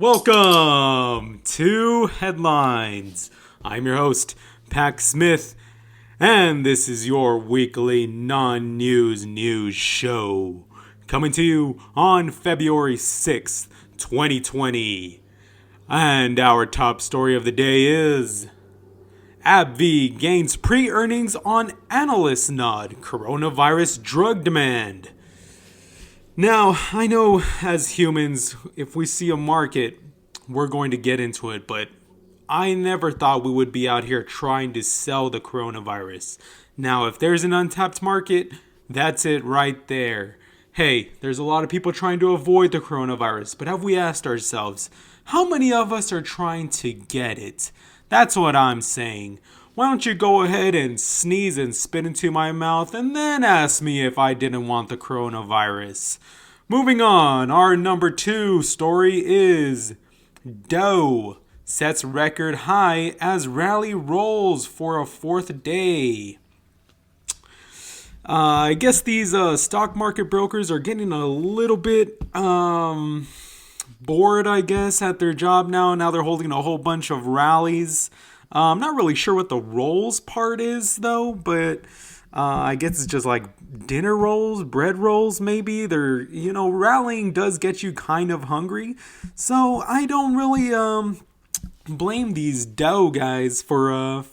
Welcome to Headlines. I'm your host, Pax Smith, and this is your weekly non-news news show, coming to you on February 6th, 2020. And our top story of the day is AbbVie gains pre-earnings on analyst nod, coronavirus drug demand. Now, I know as humans, if we see a market, we're going to get into it, but I never thought we would be out here trying to sell the coronavirus. Now, if there's an untapped market, that's it right there. Hey, there's a lot of people trying to avoid the coronavirus, but have we asked ourselves, how many of us are trying to get it? That's what I'm saying. Why don't you go ahead and sneeze and spit into my mouth and then ask me if I didn't want the coronavirus? Moving on, our number 2 story is Dow sets record high as rally rolls for a 4th day. I guess these stock market brokers are getting a little bit bored, I guess, at their job now. Now they're holding a whole bunch of rallies. I'm not really sure what the rolls part is, though, but I guess it's just like dinner rolls, bread rolls, maybe. They're, rallying does get you kind of hungry. So I don't really blame these dough guys for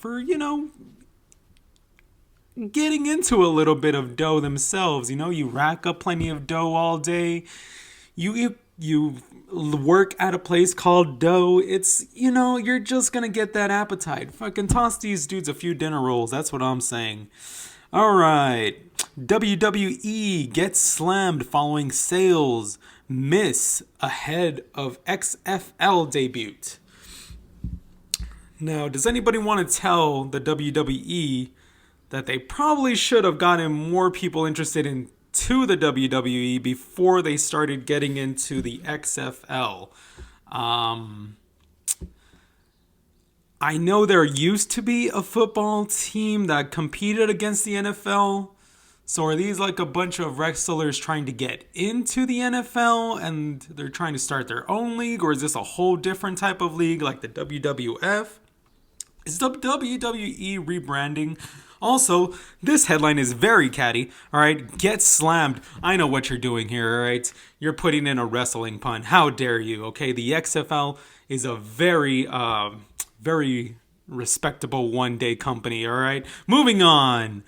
getting into a little bit of dough themselves. You rack up plenty of dough all day. You work at a place called Dough. It's, you're just gonna get that appetite. Fucking toss these dudes a few dinner rolls. That's what I'm saying. Alright. WWE gets slammed following sales miss ahead of XFL debut. Now, does anybody want to tell the WWE that they probably should have gotten more people interested in to the WWE before they started getting into the XFL? I know there used to be a football team that competed against the NFL. So are these like a bunch of wrestlers trying to get into the NFL and they're trying to start their own league? Or is this a whole different type of league like the WWF? Is the WWE rebranding? Also, this headline is very catty, alright? Get slammed. I know what you're doing here, alright? You're putting in a wrestling pun. How dare you, okay? The XFL is a very respectable one-day company, alright? Moving on.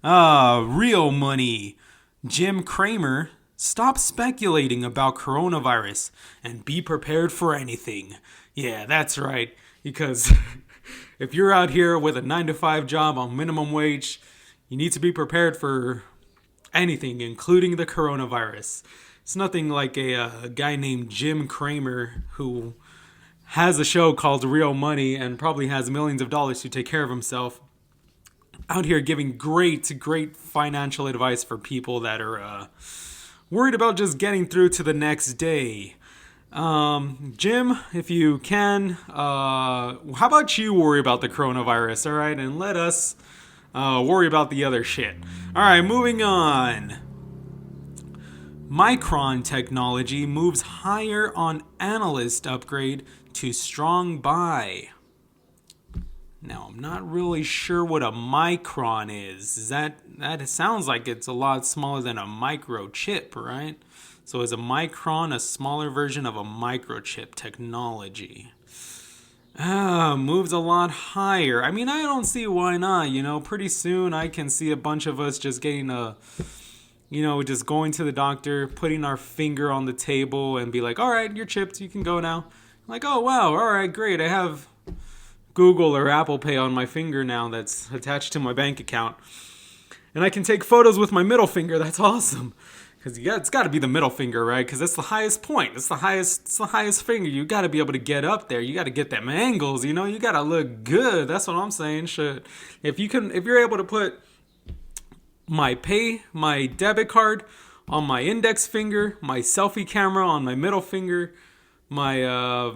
Real money. Jim Cramer, stop speculating about coronavirus and be prepared for anything. Yeah, that's right. Because if you're out here with a 9-to-5 job on minimum wage, you need to be prepared for anything, including the coronavirus. It's nothing like a guy named Jim Cramer who has a show called Real Money and probably has millions of dollars to take care of himself, out here giving great financial advice for people that are worried about just getting through to the next day. Jim, if you can, how about you worry about the coronavirus, alright? And let us worry about the other shit. Alright, moving on. Micron technology moves higher on analyst upgrade to strong buy. Now, I'm not really sure what a micron is. That sounds like it's a lot smaller than a microchip, right? So is a micron a smaller version of a microchip technology? Moves a lot higher. I mean, I don't see why not. Pretty soon I can see a bunch of us just getting just going to the doctor, putting our finger on the table and be like, all right, you're chipped. You can go now. Like, oh, wow. All right, great. I have Google or Apple Pay on my finger now that's attached to my bank account. And I can take photos with my middle finger. That's awesome. Because it's got to be the middle finger, right? Because that's the highest point. It's the highest finger. You got to be able to get up there. You got to get them angles. You got to look good. That's what I'm saying. Shit. If you're able to put my debit card on my index finger, my selfie camera on my middle finger, my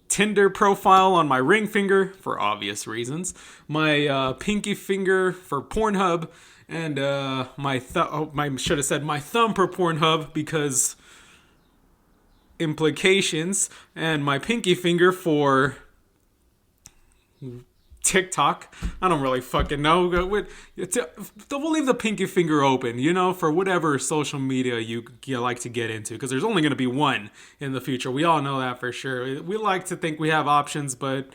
Tinder profile on my ring finger for obvious reasons, my pinky finger for Pornhub, and I should have said my thumb for Pornhub because implications, and my pinky finger for TikTok. I don't really fucking know. We'll leave the pinky finger open, for whatever social media you like to get into, because there's only going to be one in the future. We all know that for sure. We like to think we have options, but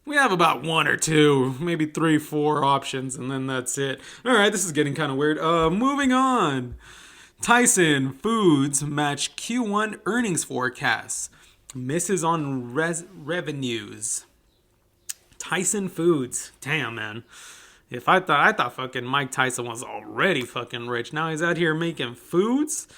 we have about one or two, maybe 3, 4 options, and then that's it. All right, this is getting kind of weird. Moving on. Tyson Foods match Q1 earnings forecasts. Misses on revenues. Tyson Foods. Damn, man. If I thought fucking Mike Tyson was already fucking rich. Now he's out here making foods,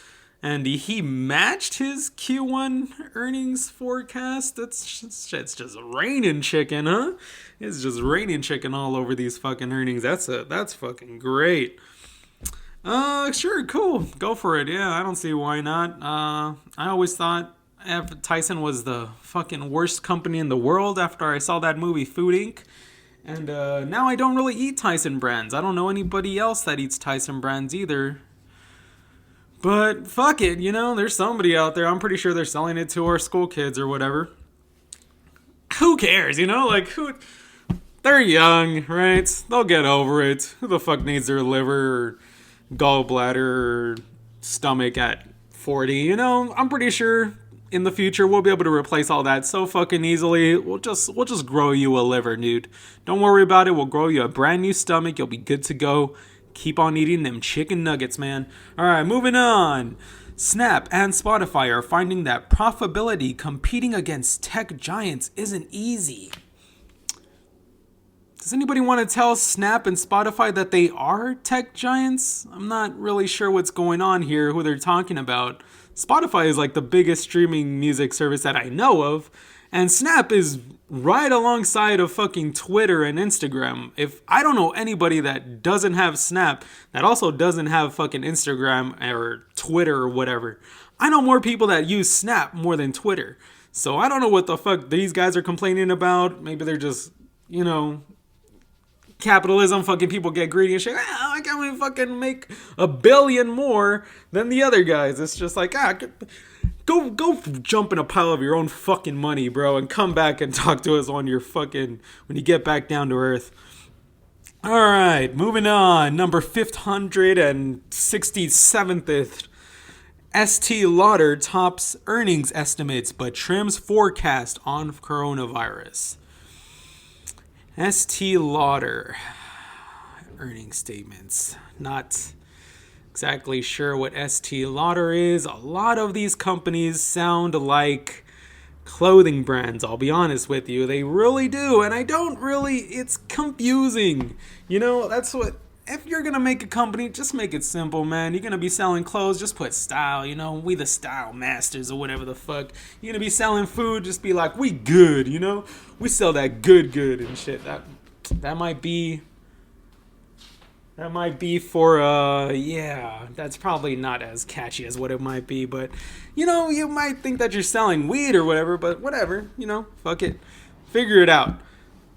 and he matched his Q1 earnings forecast. It's just raining chicken, huh? It's just raining chicken all over these fucking earnings. That's fucking great. Sure, cool. Go for it. Yeah, I don't see why not. I always thought Tyson was the fucking worst company in the world after I saw that movie Food Inc. And now I don't really eat Tyson brands. I don't know anybody else that eats Tyson brands either. But fuck it, there's somebody out there. I'm pretty sure they're selling it to our school kids or whatever. Who cares, they're young, right? They'll get over it. Who the fuck needs their liver or gallbladder or stomach at 40? I'm pretty sure in the future we'll be able to replace all that so fucking easily. We'll just grow you a liver, dude. Don't worry about it. We'll grow you a brand new stomach. You'll be good to go. Keep on eating them chicken nuggets, man. All right, moving on. Snap and Spotify are finding that profitability competing against tech giants isn't easy. Does anybody want to tell Snap and Spotify that they are tech giants? I'm not really sure what's going on here, who they're talking about. Spotify is like the biggest streaming music service that I know of, and Snap is right alongside of fucking Twitter and Instagram. If I don't know anybody that doesn't have Snap, that also doesn't have fucking Instagram or Twitter or whatever. I know more people that use Snap more than Twitter. So I don't know what the fuck these guys are complaining about. Maybe they're just, capitalism, fucking people get greedy and shit. I can't fucking make $1 billion more than the other guys. It's just like, go jump in a pile of your own fucking money, bro, and come back and talk to us when you get back down to earth. All right, moving on. Number 567th. Estee Lauder tops earnings estimates but trims forecast on coronavirus. Estee Lauder earnings statements. Not exactly sure what Estee Lauder is. A lot of these companies sound like clothing brands, I'll be honest with you. They really do, and it's confusing. That's what, if you're gonna make a company, just make it simple, man. You're gonna be selling clothes, just put style, we the style masters or whatever the fuck. You're gonna be selling food, just be like, we good, we sell that good and shit. That might be for that's probably not as catchy as what it might be, but you might think that you're selling weed or whatever, but whatever, fuck it, figure it out.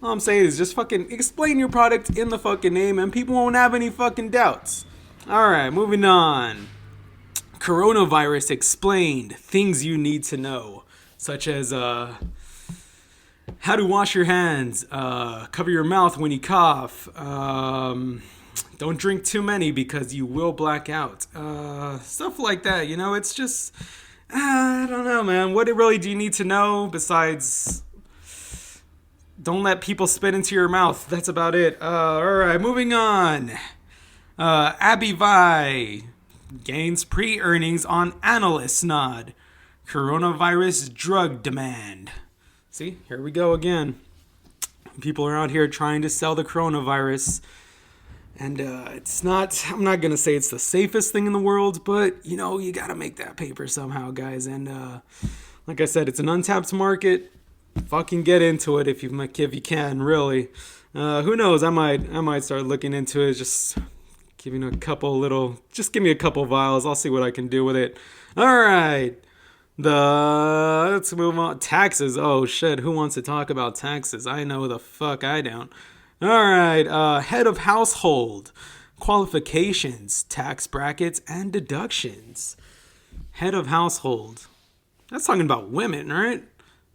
All I'm saying is just fucking explain your product in the fucking name and people won't have any fucking doubts. Alright, moving on. Coronavirus explained, things you need to know, such as how to wash your hands, cover your mouth when you cough, don't drink too many because you will black out, stuff like that. It's just, I don't know, man. What really do you need to know besides don't let people spit into your mouth? That's about it. Alright, moving on. Abivai gains pre-earnings on analyst nod. Coronavirus drug demand. See, here we go again. People are out here trying to sell the coronavirus. And it's not, I'm not going to say it's the safest thing in the world, but, you got to make that paper somehow, guys. And like I said, it's an untapped market. Fucking get into it if you can, really. Who knows? I might start looking into it. Just give me a couple vials. I'll see what I can do with it. All right. Let's move on. Taxes. Oh shit. Who wants to talk about taxes? I know the fuck I don't. All right. Head of household qualifications, tax brackets, and deductions. Head of household. That's talking about women, right?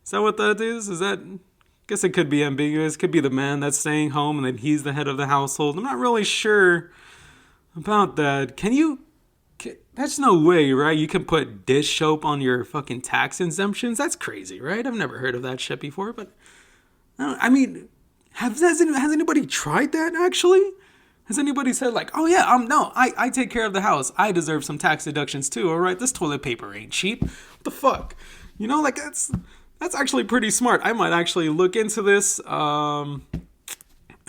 Is that what that is? Is that? Guess it could be ambiguous. It could be the man that's staying home and then he's the head of the household. I'm not really sure about that. That's no way, right? You can put dish soap on your fucking tax exemptions? That's crazy, right? I've never heard of that shit before, but I mean, has anybody tried that actually? Has anybody said like, oh yeah, no, I take care of the house. I deserve some tax deductions too, all right? This toilet paper ain't cheap. What the fuck? Like that's actually pretty smart. I might actually look into this.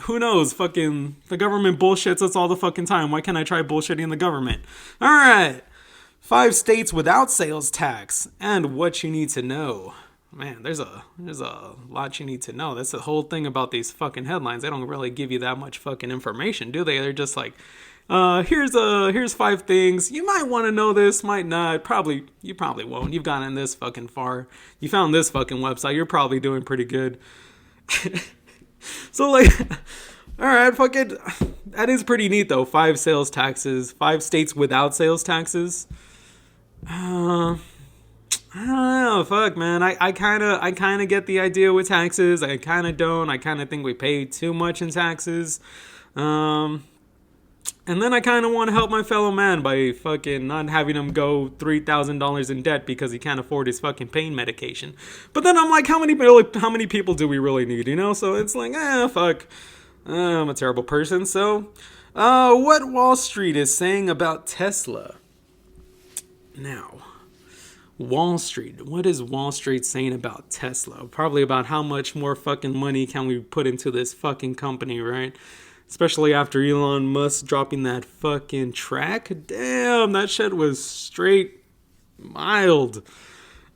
Who knows? Fucking the government bullshits us all the fucking time. Why can't I try bullshitting the government? All right. 5 states without sales tax and what you need to know. Man, there's a lot you need to know. That's the whole thing about these fucking headlines. They don't really give you that much fucking information, do they? They're just like, here's 5 things. You might want to know this, might not. You probably won't. You've gotten this fucking far. You found this fucking website. You're probably doing pretty good. So like, all right, fuck it. That is pretty neat though. 5 sales taxes, 5 states without sales taxes. I don't know. Fuck, man. I kind of get the idea with taxes. I kind of don't. I kind of think we pay too much in taxes. And then I kind of want to help my fellow man by fucking not having him go $3,000 in debt because he can't afford his fucking pain medication. But then I'm like, how many people do we really need, So it's like, fuck. I'm a terrible person. So, what Wall Street is saying about Tesla. Now, Wall Street. What is Wall Street saying about Tesla? Probably about how much more fucking money can we put into this fucking company, right? Especially after Elon Musk dropping that fucking track. Damn, that shit was straight mild.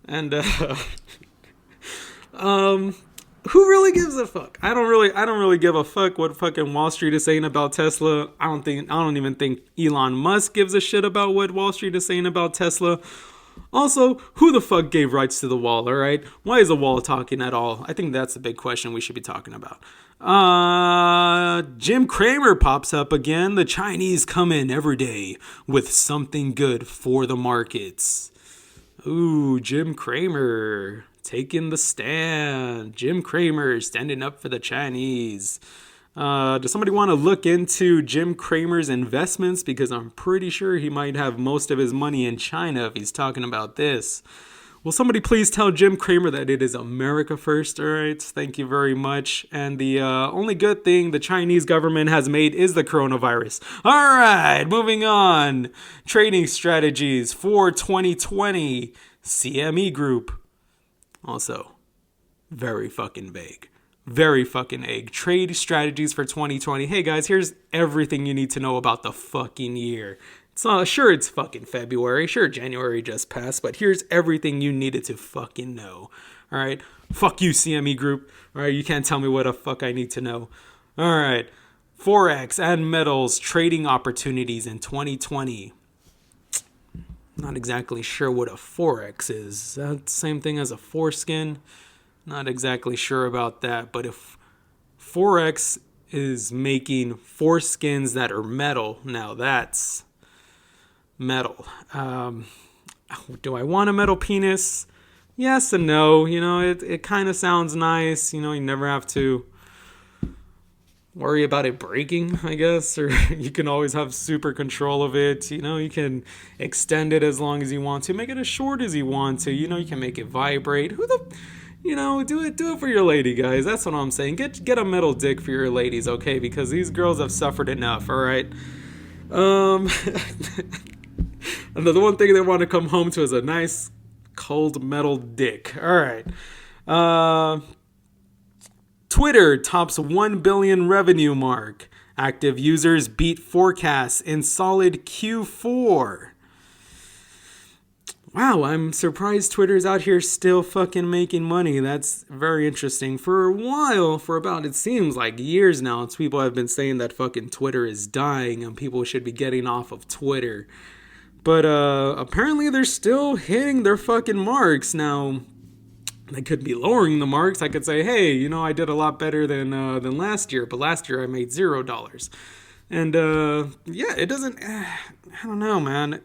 And who really gives a fuck? I don't really give a fuck what fucking Wall Street is saying about Tesla. I don't even think Elon Musk gives a shit about what Wall Street is saying about Tesla. Also, who the fuck gave rights to the wall, alright? Why is the wall talking at all? I think that's the big question we should be talking about. Jim Cramer pops up again. The Chinese come in every day with something good for the markets. Ooh, Jim Cramer taking the stand. Jim Cramer standing up for the Chinese. Does somebody want to look into Jim Cramer's investments? Because I'm pretty sure he might have most of his money in China if he's talking about this. Will somebody please tell Jim Cramer that it is America first, all right? Thank you very much. And the only good thing the Chinese government has made is the coronavirus. All right, moving on. Trading strategies for 2020. CME Group. Also, very fucking vague. Very fucking egg. Trade strategies for 2020. Hey guys, here's everything you need to know about the fucking year. Sure, it's fucking February. Sure, January just passed, but here's everything you needed to fucking know. All right? Fuck you, CME Group. All right, you can't tell me what the fuck I need to know. All right. Forex and metals trading opportunities in 2020. Not exactly sure what a Forex is. Is that the same thing as a foreskin? Not exactly sure about that, but if Forex is making foreskins that are metal, now that's metal. Do I want a metal penis? Yes and no. It kind of sounds nice. You never have to worry about it breaking, I guess, or you can always have super control of it. You can extend it as long as you want to, make it as short as you want to. You can make it vibrate. Do it for your lady, guys. That's what I'm saying. Get a metal dick for your ladies, okay? Because these girls have suffered enough, all right? And the one thing they want to come home to is a nice cold metal dick. All right. Twitter tops 1 billion revenue mark. Active users beat forecasts in solid Q4. Wow, I'm surprised Twitter's out here still fucking making money. That's very interesting. For a while, for about, it seems like years now, people have been saying that fucking Twitter is dying and people should be getting off of Twitter. But apparently they're still hitting their fucking marks. Now, they could be lowering the marks. I could say, hey, I did a lot better than last year, but last year I made $0. And yeah, it doesn't, I don't know, man.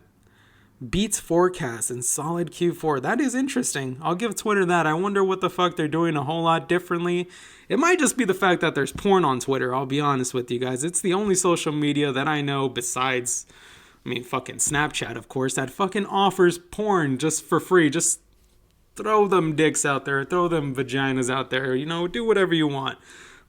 beats forecast and solid Q4. That is interesting. I'll give Twitter that. I wonder what the fuck they're doing a whole lot differently. It might just be the fact that there's porn on Twitter, I'll be honest with you guys. It's the only social media that I know besides, fucking Snapchat, of course, that fucking offers porn just for free. Just throw them dicks out there. Throw them vaginas out there. Do whatever you want.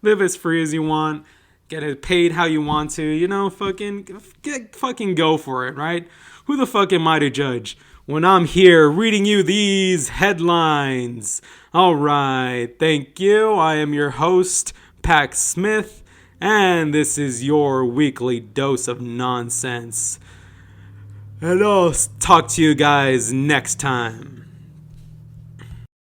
Live as free as you want. Get it paid how you want to. Fucking go for it, right? Who the fuck am I to judge when I'm here reading you these headlines? Alright, thank you. I am your host, Pax Smith, and this is your weekly dose of nonsense. And I'll talk to you guys next time.